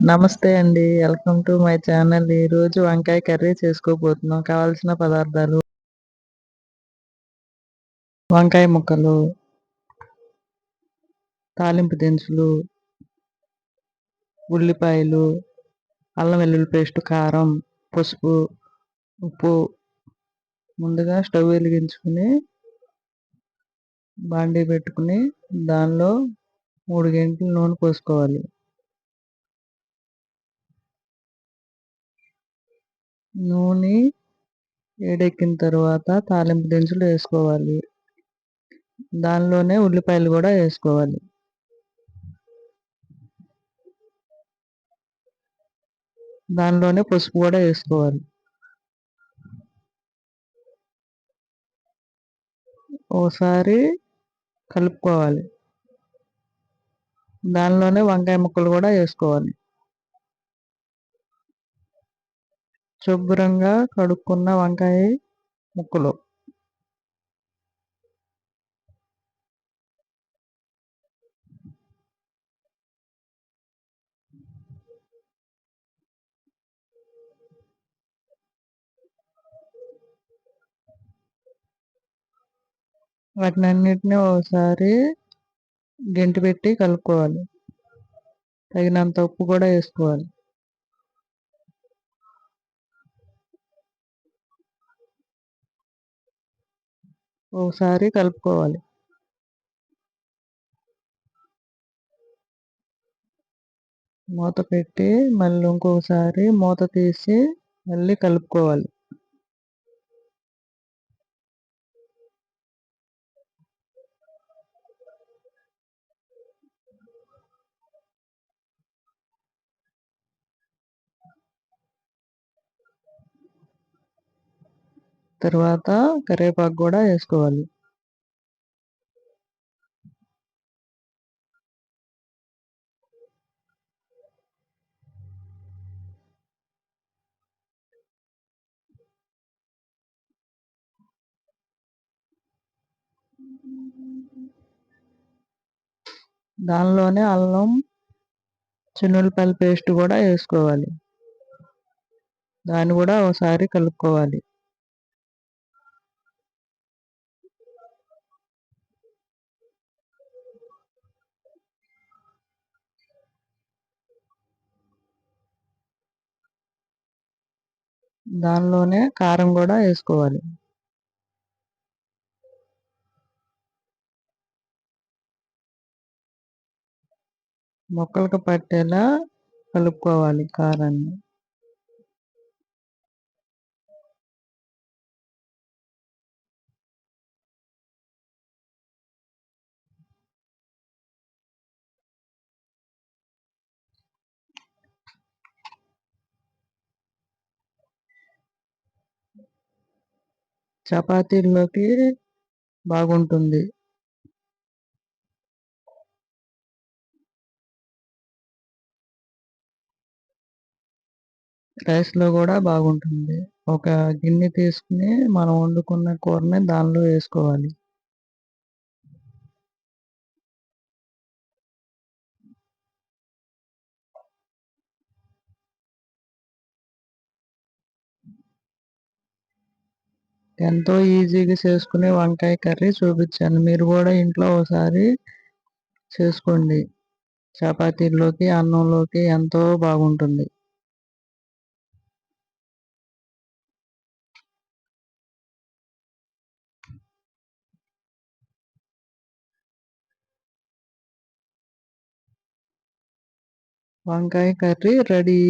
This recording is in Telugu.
నమస్తే అండి. Welcome to my channel. ఈరోజు వంకాయ కర్రీ చేసుకోబోతున్నాం. కావాల్సిన పదార్థాలు: వంకాయ ముక్కలు, తాలింపు దినుసులు, ఉల్లిపాయలు, అల్లం వెల్లుల్లి పేస్ట్, కారం, పసుపు, ఉప్పు. ముందుగా స్టవ్ వెలిగించుకుని బాండీ పెట్టుకుని దానిలో 3 గంటలు నూనె పోసుకోవాలి. నూనె వేడెక్కిన తర్వాత తాలింపు దినుసులు వేసుకోవాలి. దానిలోనే ఉల్లిపాయలు కూడా వేసుకోవాలి. దానిలోనే పసుపు కూడా వేసుకోవాలి. ఓసారి కలుపుకోవాలి. దానిలోనే వంకాయ ముక్కలు కూడా వేసుకోవాలి. శుభ్రంగా కడుక్కున్న వంకాయ ముక్కలు వాటినన్నిటిని ఒకసారి గెంటి పెట్టి కలుపుకోవాలి. తగినంత ఉప్పు కూడా వేసుకోవాలి. ఒకసారి కలుపుకోవాలి. మూత పెట్టి మళ్ళీ ఇంకొకసారి మూత తీసి మళ్ళీ కలుపుకోవాలి. తర్వాత కరివేపాకు కూడా వేసుకోవాలి. దానిలోనే అల్లం చిన్నుల్లిపాయల పేస్ట్ కూడా వేసుకోవాలి. దాన్ని కూడా ఒకసారి కలుపుకోవాలి. దానిలోనే కారం కూడా వేసుకోవాలి. ముక్కలకు పట్టేలా కలుపుకోవాలి కారాన్ని. చపాతీల్లోకి బాగుంటుంది. రైస్లో కూడా బాగుంటుంది. ఒక గిన్నె తీసుకుని మనం వండుకున్న కూరని దానిలో వేసుకోవాలి. ఎంతో ఈజీగా చేసుకునే వంకాయ కర్రీ చూపించాను. మీరు కూడా ఇంట్లో ఒకసారి చేసుకోండి. చపాతీల్లోకి, అన్నంలోకి ఎంతో బాగుంటుంది. వంకాయ కర్రీ రెడీ.